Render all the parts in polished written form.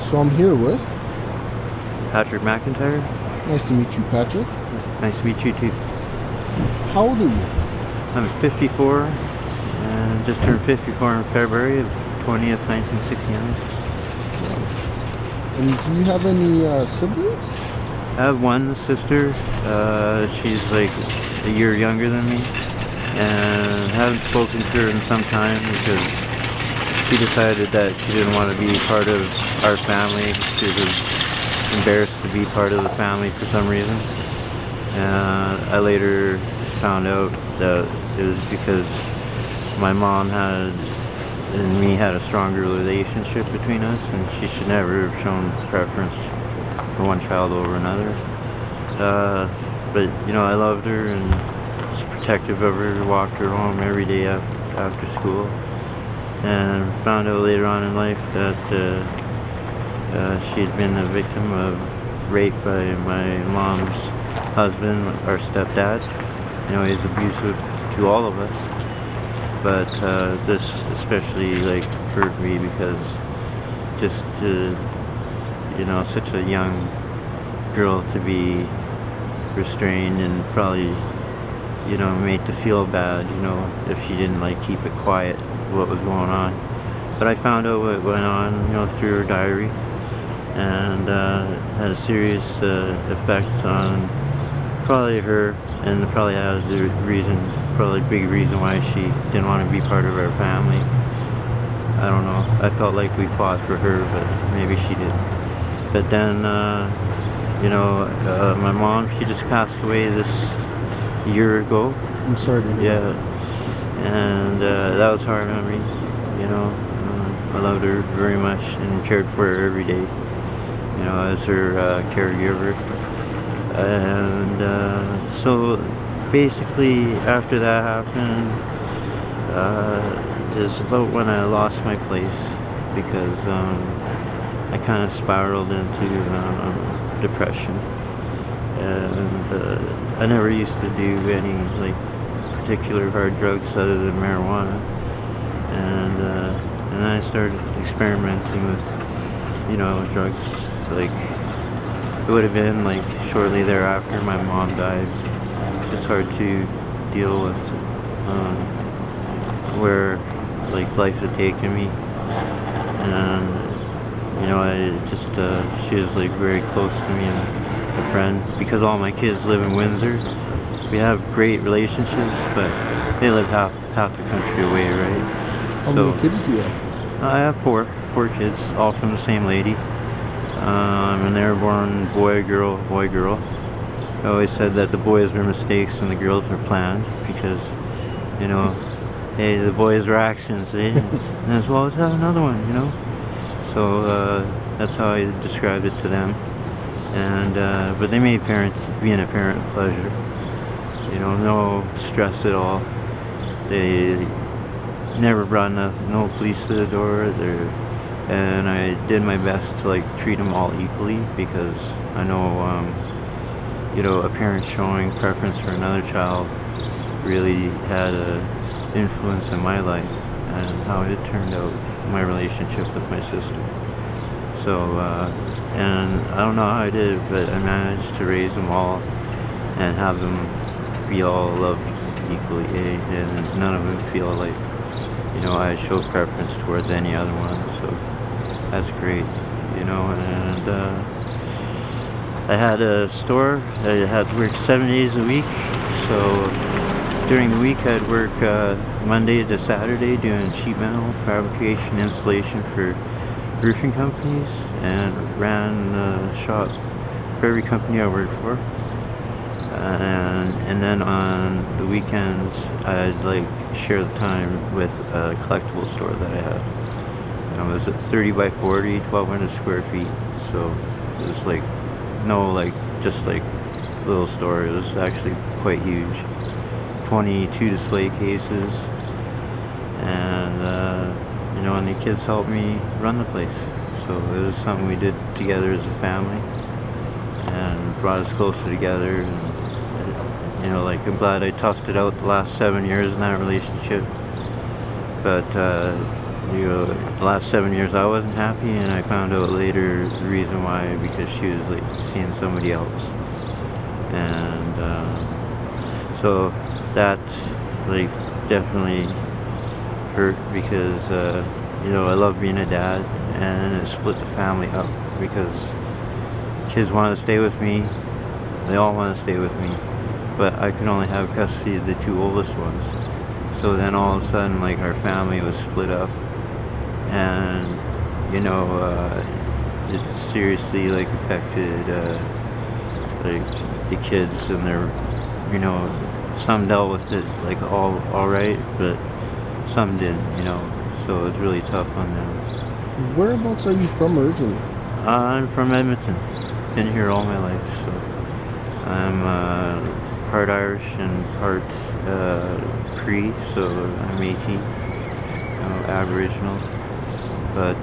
So I'm here with. Patrick McIntyre. Nice to meet you, Patrick. Nice to meet you too. How old are you? I'm 54 and just turned 54 in February of 20th, 1969. And do you have any siblings? I have one sister. She's like a year younger than me, and haven't spoken to her in some time because she decided that she didn't want to be part of our family. She was embarrassed to be part of the family for some reason. And I later found out that it was because my mom and me had a stronger relationship between us, and she should never have shown preference for one child over another. But you know, I loved her and was protective of her, walked her home every day after school, and found out later on in life that she had been a victim of rape by my mom's husband, our stepdad. You know, he's abusive to all of us, but this especially like hurt me because just you know, such a young girl to be restrained and probably, you know, made to feel bad, you know, if she didn't like keep it quiet what was going on. But I found out what went on, you know, through her diary, and had a serious effect on probably her, and probably had the reason, probably big reason why she didn't want to be part of our family. I don't know. I felt like we fought for her, but maybe she didn't. But then, you know, my mom, she just passed away this year ago. I'm sorry to hear Yeah, and that was hard on me. You know, I loved her very much and cared for her every day. You know, as her caregiver. And so basically after that happened is about when I lost my place, because I kind of spiraled into depression, and I never used to do any like particular hard drugs other than marijuana, and then I started experimenting with, you know, drugs. Like, it would have been like shortly thereafter my mom died. It's just hard to deal with where like life had taken me, and you know, I just she was like very close to me and a friend, because all my kids live in Windsor. We have great relationships, but they live half the country away, right? How many kids do you have? I have four kids, all from the same lady. And they were born boy, girl, boy, girl. I always said that the boys were mistakes and the girls were planned, because, you know, hey, the boys were accidents, eh? And as well as have another one, you know. So that's how I described it to them. And but they made being a parent a pleasure. You know, no stress at all. They never brought no police to the door. And I did my best to like treat them all equally, because I know, you know, a parent showing preference for another child really had an influence in my life and how it turned out, my relationship with my sister. So, and I don't know how I did it, but I managed to raise them all and have them be all loved equally, and none of them feel like, you know, I showed preference towards any other one. So that's great, you know. And I had a store. I had to work 7 days a week. So during the week I'd work Monday to Saturday doing sheet metal fabrication, installation for roofing companies, and ran a shop for every company I worked for. And then on the weekends I'd like share the time with a collectible store that I had. It was at 30 by 40, 1,200 square feet. So it was like, no, like just like a little store. It was actually quite huge. 22 display cases, and you know, and the kids helped me run the place. So it was something we did together as a family, and brought us closer together. And, you know, like, I'm glad I toughed it out the last 7 years in that relationship. But the last 7 years I wasn't happy, and I found out later the reason why, because she was like seeing somebody else. And so that like definitely hurt, because I love being a dad, and it split the family up because kids wanted to stay with me. They all want to stay with me, but I could only have custody of the two oldest ones. So then all of a sudden, like, our family was split up, and it seriously like affected like the kids, and their, some dealt with it like all right, but some didn't, so it was really tough on them. Whereabouts are you from originally? I'm from Edmonton. Been here all my life, so I'm part Irish and part Cree, so I'm Métis, Aboriginal, but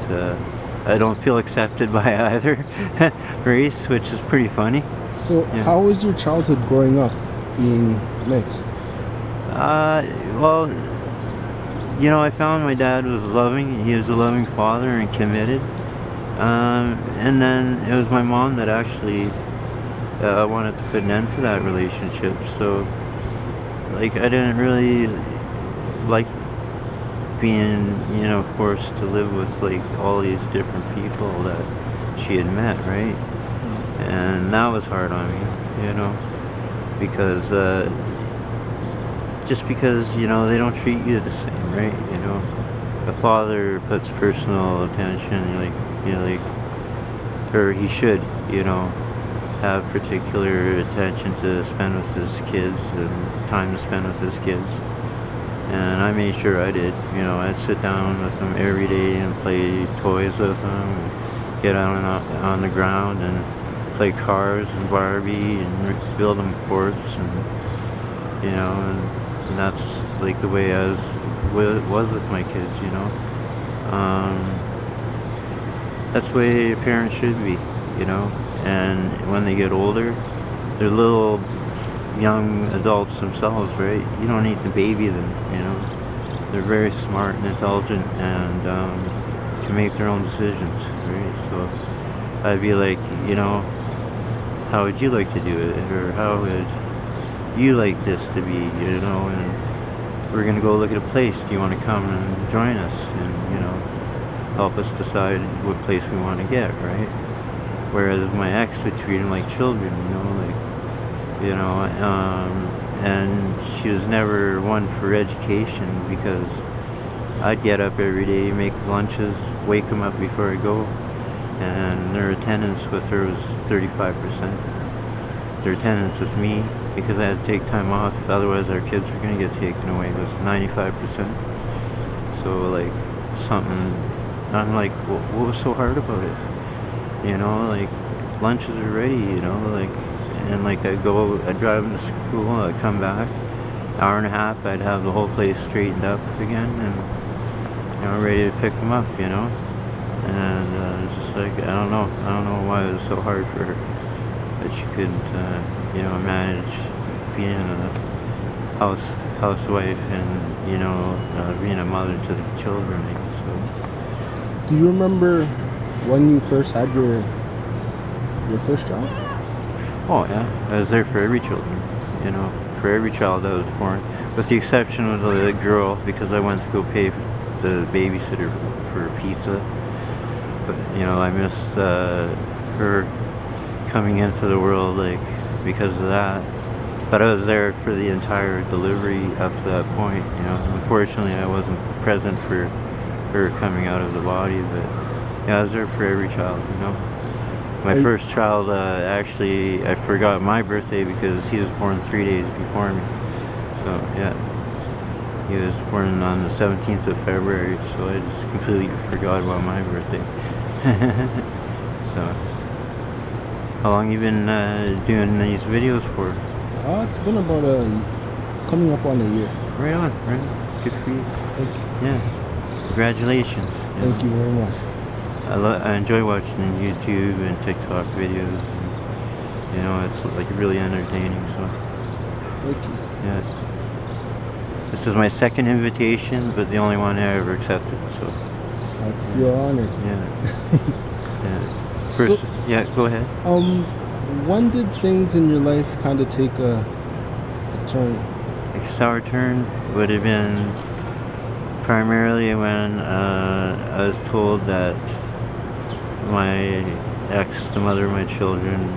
I don't feel accepted by either race, which is pretty funny. So Yeah. how was your childhood growing up being mixed? Well, I found my dad was loving. He was a loving father and committed. And then it was my mom that actually wanted to put an end to that relationship. So, like, I didn't really like being, forced to live with like all these different people that she had met, right? And that was hard on me, because just because they don't treat you the same, right? A father puts personal attention, or he should, have particular attention to spend with his kids and time to spend with his kids. And I made sure I did. I'd sit down with them every day and play toys with them, and get out on the ground and play cars and Barbie and build them forts, and and that's like the way I was with my kids. That's the way a parent should be. And when they get older, they're little young adults themselves, right? You don't need to baby them. They're very smart and intelligent, and can make their own decisions, right? So I'd be like, how would you like to do it, or how would you like this to be, and we're gonna go look at a place. Do you want to come and join us, and help us decide what place we want to get, right? Whereas my ex would treat them like children, and she was never one for education, because I'd get up every day, make lunches, wake them up before I go, and their attendance with her was 35%. Their attendance with me, because I had to take time off, otherwise our kids were going to get taken away, was 95%. So like something, I'm like, what was so hard about it? Like, lunches are ready, and like I'd drive them to school, I'd come back, hour and a half, I'd have the whole place straightened up again, and ready to pick them up, and it's just like, I don't know why it was so hard for her, that she couldn't, manage being a housewife and, being a mother to the children, so. Do you remember when you first had your first child? Oh yeah, I was there for every children, for every child that was born, with the exception of the girl, because I went to go pay the babysitter for pizza. But I missed her coming into the world, like, because of that. But I was there for the entire delivery up to that point. Unfortunately, I wasn't present for her coming out of the body, but yeah, I was there for every child. My first child, actually, I forgot my birthday because he was born 3 days before me. So yeah, he was born on the 17th of February, so I just completely forgot about my birthday. So, how long you been doing these videos for? It's been about coming up on a year. Right on, right on. Good for you. Thank you. Yeah. Congratulations. Thank you very much. I enjoy watching YouTube and TikTok videos. And, it's like really entertaining. So. Thank you. Yeah. This is my second invitation, but the only one I ever accepted. So. I feel honored. Yeah. Yeah. So, Yeah, go ahead. when did things in your life kind of take a turn? Like sour turn would have been primarily when I was told that my ex, the mother of my children,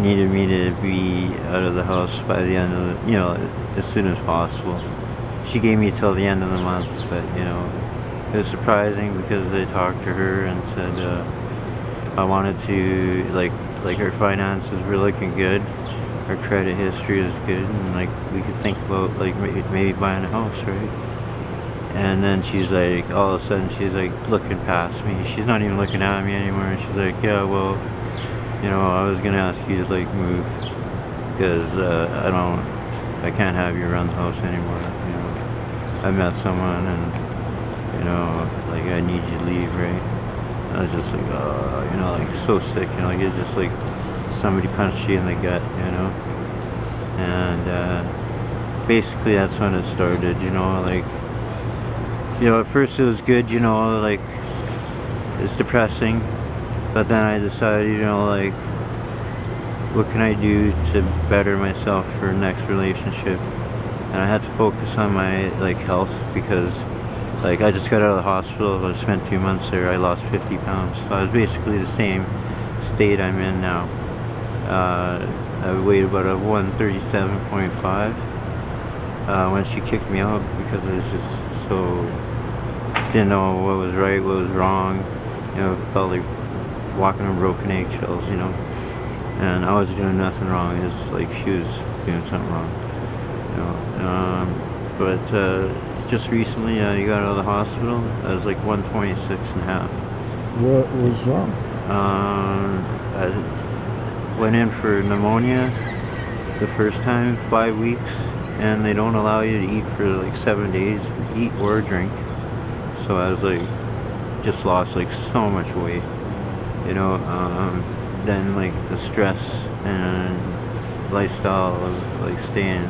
needed me to be out of the house by the end of the, as soon as possible. She gave me till the end of the month, but it was surprising because I talked to her and said I wanted to like her finances were looking good, her credit history is good, and like we could think about like maybe buying a house, right? And then she's like, all of a sudden she's like looking past me. She's not even looking at me anymore. And she's like, yeah, well, I was gonna ask you to like move because I can't have you around the house anymore. I met someone and like I need you to leave, right? I was just like, like so sick, like it's just like somebody punched you in the gut, and basically that's when it started, like, at first it was good, like it's depressing, but then I decided, like, what can I do to better myself for next relationship? And I had to focus on my like health because like I just got out of the hospital. I spent 2 months there. I lost 50 pounds. So I was basically the same state I'm in now. I weighed about a 137.5 when she kicked me out because I was just so didn't know what was right, what was wrong. Felt like walking on broken eggshells. And I was doing nothing wrong. It was like she was doing something wrong. But just recently you got out of the hospital. I was like 126 and a half. What was wrong? I went in for pneumonia the first time, 5 weeks, and they don't allow you to eat for like 7 days, eat or drink. So I was like, just lost like so much weight, then like the stress and lifestyle of like staying,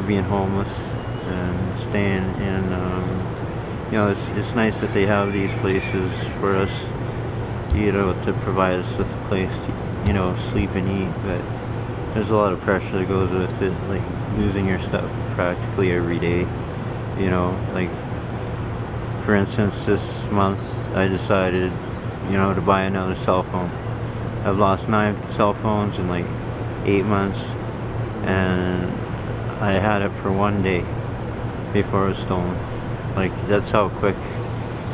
being homeless and staying in, it's nice that they have these places for us, to provide us with a place to, sleep and eat, but there's a lot of pressure that goes with it, like losing your stuff practically every day, like for instance this month I decided, to buy another cell phone. I've lost 9 cell phones in like 8 months, and I had it for 1 day before it was stolen. Like that's how quick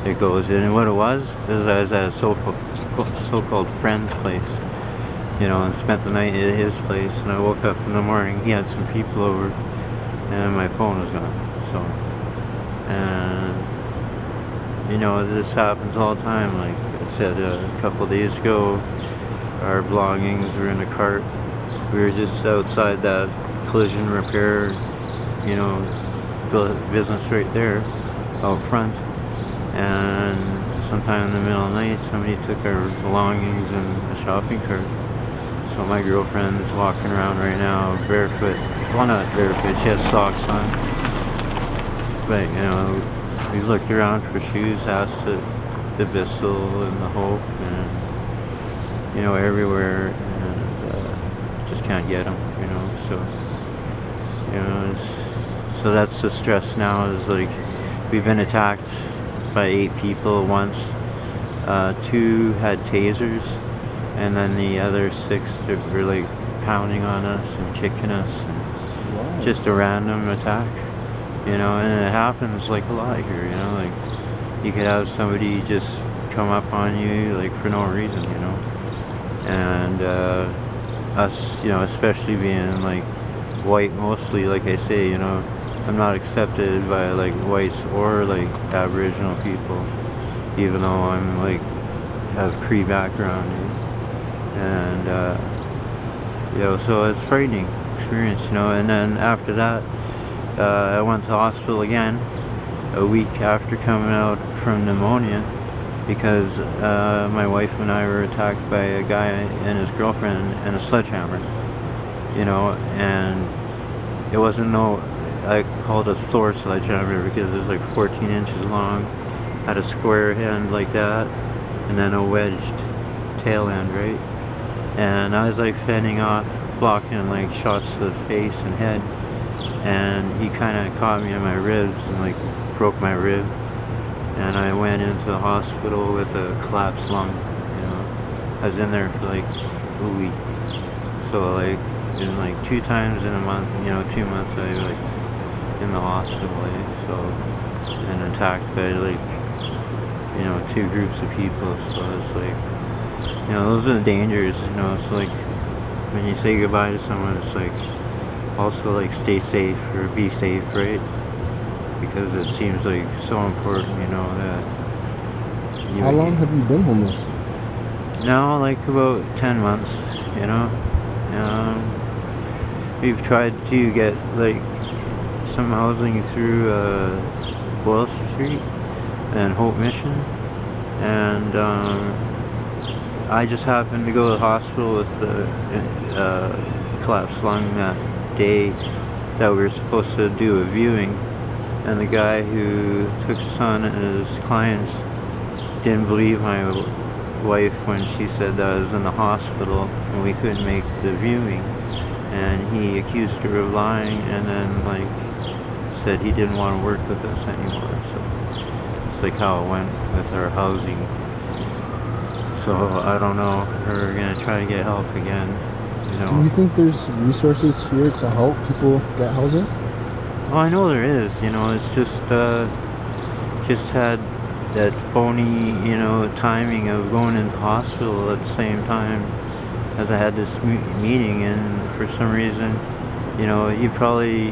it goes. And what it was is I was at a so-called friend's place, and spent the night at his place. And I woke up in the morning. He had some people over, and my phone was gone. So, and this happens all the time. Like I said a couple of days ago, our belongings were in a cart. We were just outside that collision repair, the business right there out front, and sometime in the middle of the night somebody took our belongings in a shopping cart. So my girlfriend's walking around right now barefoot. Well, not barefoot, she has socks on, but we looked around for shoes, asked the Bissell and the Hope and everywhere, and just can't get them, so so that's the stress now, is like we've been attacked by 8 people once. 2 had tasers, and then the other 6 that were like pounding on us and kicking us, and Wow. just a random attack, and it happens like a lot here, like you could have somebody just come up on you like for no reason, and us, especially being like white mostly, like I say, I'm not accepted by like whites or like Aboriginal people, even though I'm like have Cree background, and so it's a frightening experience, and then after that I went to hospital again a week after coming out from pneumonia because my wife and I were attacked by a guy and his girlfriend and a sledgehammer, and it wasn't I called a Thor sledgehammer because it's like 14 inches long, had a square end like that, and then a wedged tail end, right? And I was like fending off, blocking like shots to the face and head, and he kind of caught me in my ribs and like broke my rib, and I went into the hospital with a collapsed lung. I was in there for like a week. So like in like 2 times in a month, 2 months I was like in the hospital, so and attacked by like 2 groups of people. So it's like those are the dangers, so like when you say goodbye to someone, it's like also like stay safe or be safe, right? Because it seems like so important, that How long have you been homeless? Now, like about 10 months, we've tried to get like some housing through Boyle Street and Hope Mission, and I just happened to go to the hospital with the collapsed lung that day that we were supposed to do a viewing, and the guy who took us on as clients didn't believe my wife when she said that I was in the hospital and we couldn't make the viewing, and he accused her of lying, and then like said he didn't want to work with us anymore. So it's like how it went with our housing. So I don't know, we're gonna try to get help again. Do you think there's resources here to help people get housing? Oh, I know there is. It's just had that phony, timing of going into hospital at the same time as I had this meeting, and for some reason, he probably,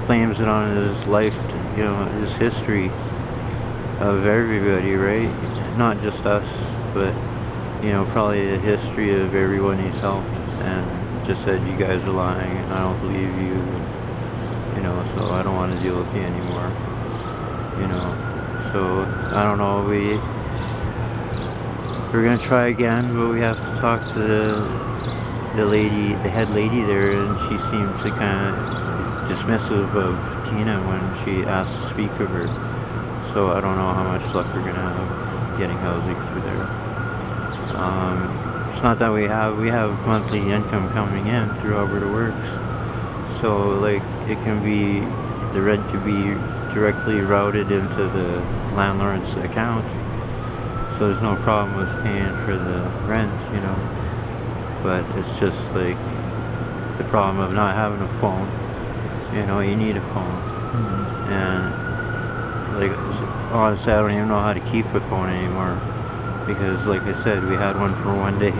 blames it on his life, his history of everybody, right? Not just us, but, probably a history of everyone he's helped, and just said, you guys are lying, and I don't believe you, so I don't want to deal with you anymore, So I don't know. We're gonna try again, but we have to talk to the head lady there, and she seemed to kind of dismissive of Tina when she asked to speak of her. So I don't know how much luck we're gonna have getting housing through there. It's not that we have monthly income coming in through Alberta Works, so like the rent could be directly routed into the landlord's account, so there's no problem with paying for the rent, but it's just like the problem of not having a phone. You need a phone. Mm-hmm. And like honestly, I don't even know how to keep a phone anymore, because like I said, we had one for one day,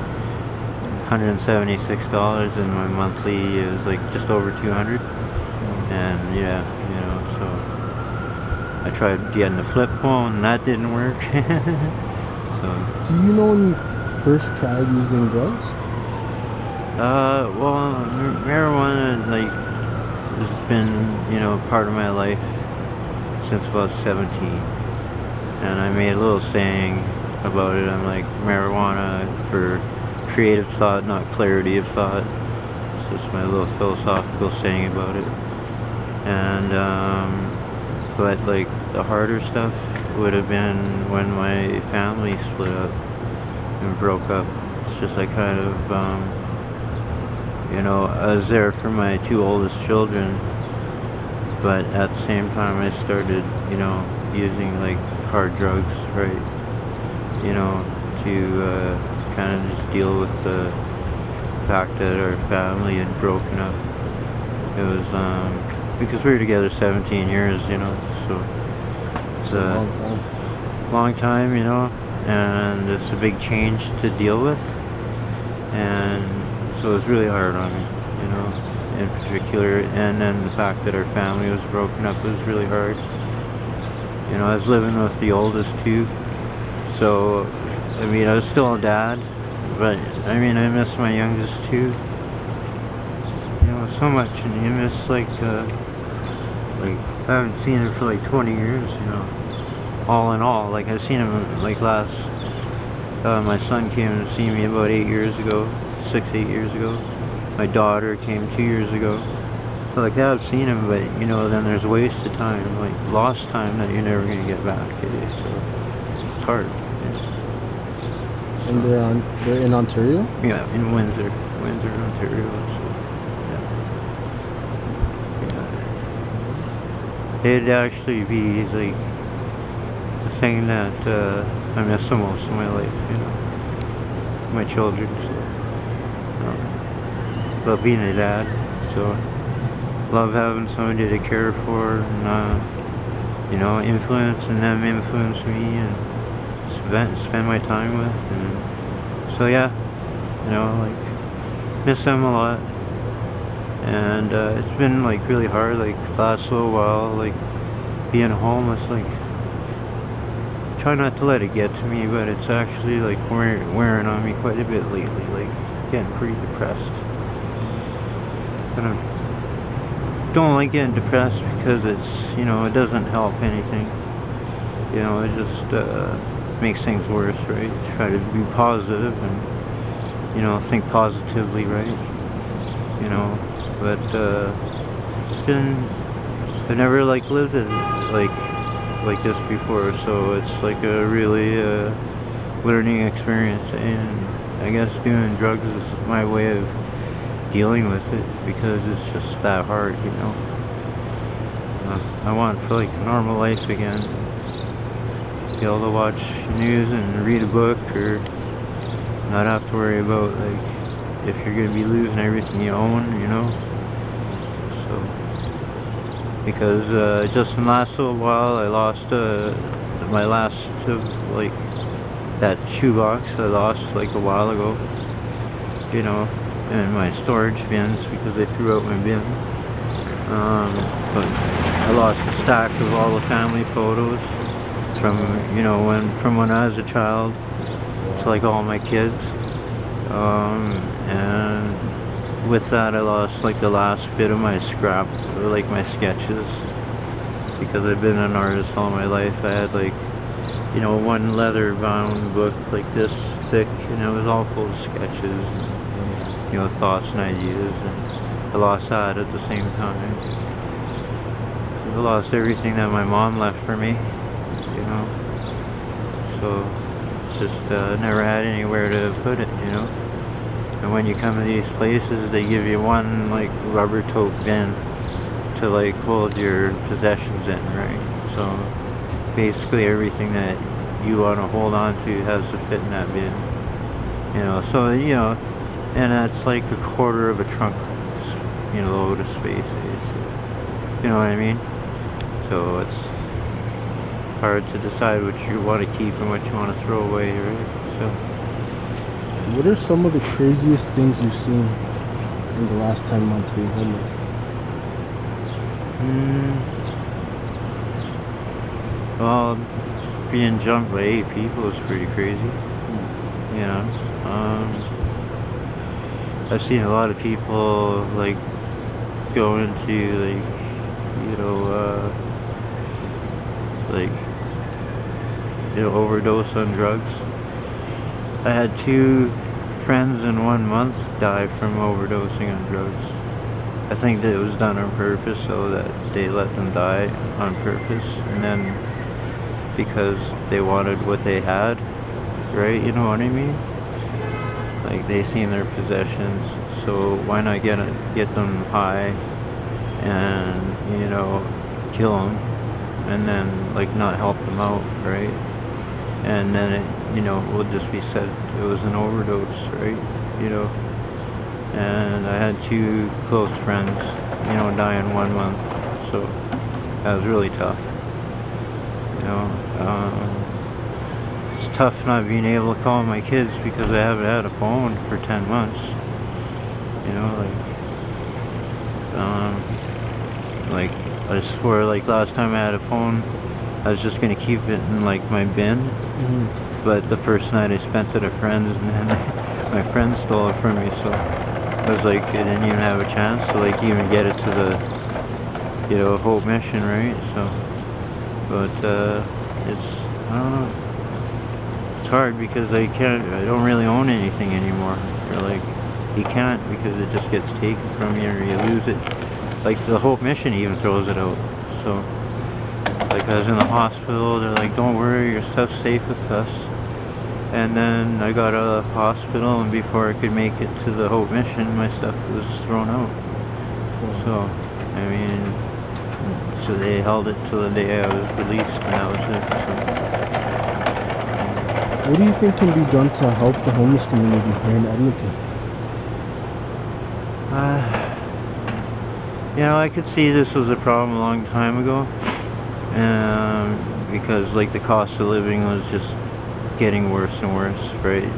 $176, and my monthly is like just over 200. And so I tried getting a flip phone, and that didn't work. So Do you know when you first tried using drugs? well, marijuana like has been part of my life since about 17, and I made a little saying about it. I'm like, marijuana for creative thought, not clarity of thought. So it's my little philosophical saying about it. And but like the harder stuff would have been when my family split up and broke up. It's just like kind of I was there for my 2 oldest children, but at the same time I started using like hard drugs, right? To kind of just deal with the fact that our family had broken up. It was because we were together 17 years, so it's a long time, and it's a big change to deal with, and so it's really hard on me, in particular, and then the fact that our family was broken up was really hard. I was living with the oldest too, so I was still a dad, but I miss my youngest too, so much, and you miss like I haven't seen him for like 20 years, all in all. Like I seen him like last, my son came to see me about 8 years ago, 6, 8 years ago. My daughter came 2 years ago. So like, yeah, I've seen him, but you know, then there's wasted time, like lost time that you're never gonna get back. Okay, so it's hard. Yeah. And they're in Ontario? Yeah, in Windsor, Ontario. So yeah. It'd actually be like the thing that I miss the most in my life. You know, my children. So love being a dad. So love having somebody to care for, and you know, influencing them, influence me, and spend my time with. And so yeah, you know, like miss them a lot. And it's been like really hard, like the last little while, like being homeless. Like try not to let it get to me, but it's actually like wearing on me quite a bit lately, like getting pretty depressed. And I don't like getting depressed because it's, you know, it doesn't help anything. You know, it just makes things worse, right? Try to be positive and, you know, think positively, right? You know, but it's been, I've never like lived it like this before, so it's like a really learning experience, and I guess doing drugs is my way of dealing with it because it's just that hard, you know. I want for like a normal life again, be able to watch news and read a book, or not have to worry about like if you're gonna be losing everything you own, you know. So because just in the last little while I lost my last like that shoebox I lost like a while ago, you know, in my storage bins because they threw out my bin. But I lost a stack of all the family photos from, you know, when I was a child to like all my kids. And with that I lost like the last bit of my scrap, or like my sketches, because I've been an artist all my life. I had like, you know, one leather bound book like this thick, and it was all full of sketches and, you know, thoughts and ideas, and I lost that at the same time. I lost everything that my mom left for me, you know, so it's just never had anywhere to put it, you know. And when you come to these places, they give you one like rubber tote bin to like hold your possessions in, right? So basically everything that you want to hold on to has to fit in that bin, you know. So, you know, and that's like a quarter of a trunk, you know, load of space, you know what I mean? So it's hard to decide what you want to keep and what you want to throw away, right? So What are some of the craziest things you've seen in the last 10 months being homeless? Well, being jumped by 8 people is pretty crazy, you know. I've seen a lot of people like go into like, you know, like, you know, overdose on drugs. I had 2 friends in 1 month die from overdosing on drugs. I think that it was done on purpose, so that they let them die on purpose, and then because they wanted what they had, right? You know what I mean? Like, they seen their possessions, so why not get them high and, you know, kill them, and then like not help them out, right? And then it, you know, will just be said it was an overdose, right? You know. And I had 2 close friends, you know, die in 1 month, so that was really tough. You know, it's tough not being able to call my kids because I haven't had a phone for 10 months. You know, like I swore, like last time I had a phone, I was just gonna keep it in like my bin. But the first night I spent it at a friend's, and then my friend stole it from me, so I was like, I didn't even have a chance to like even get it to the, you know, whole mission, right? So, but it's, I don't know, it's hard because I don't really own anything anymore. Or like, you can't, because it just gets taken from you or you lose it. like the Hope Mission even throws it out. So, like I was in the hospital, they're like, don't worry, your stuff's safe with us. And then I got out of the hospital, and before I could make it to the Hope Mission, my stuff was thrown out. So, I mean, so they held it till the day I was released, and that was it. So, What do you think can be done to help the homeless community here in Edmonton? you know, I could see this was a problem a long time ago, because like the cost of living was just getting worse and worse, right?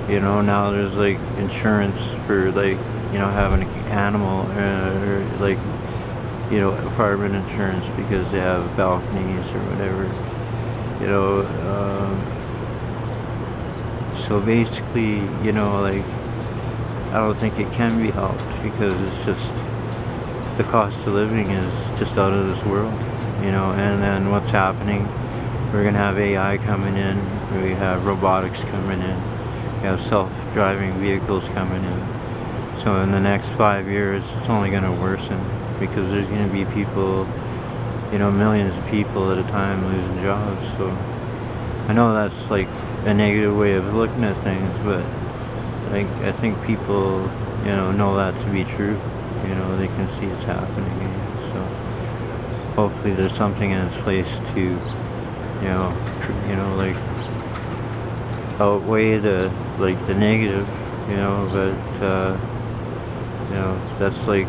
You know, now there's like insurance for like, you know, having an animal, or like, you know, apartment insurance because they have balconies or whatever, you know. So basically, you know, like, I don't think it can be helped because it's just, the cost of living is just out of this world, you know. And then what's happening, we're gonna have AI coming in, we have robotics coming in, we have self-driving vehicles coming in. So in the next 5 years, it's only gonna worsen because there's gonna be people, you know, millions of people at a time losing jobs. So I know that's like a negative way of looking at things, but I think people, you know that to be true. You know, they can see it's happening. So hopefully there's something in its place to, you know, like outweigh the negative, you know. But you know, that's like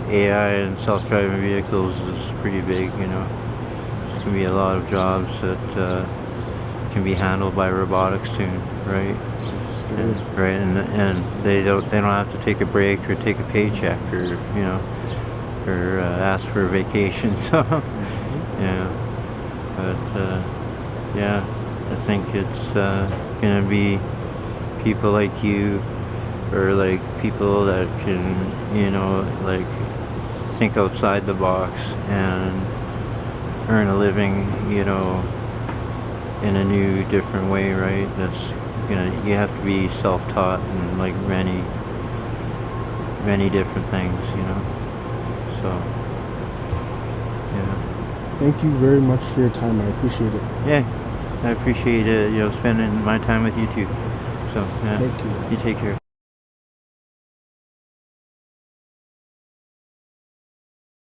AI and self-driving vehicles is pretty big. You know, there's gonna be a lot of jobs that can be handled by robotics soon, right? Right, and they don't have to take a break or take a paycheck or, you know, or ask for a vacation. So yeah, but yeah, I think it's gonna be people like you, or like people that can, you know, like think outside the box and earn a living, you know, in a new, different way, right? That's, you know, you have to be self-taught in like many different things, you know. So yeah. Thank you very much for your time. I appreciate it. Yeah, I appreciate it, you know, spending my time with you too. So yeah, Thank you. You take care.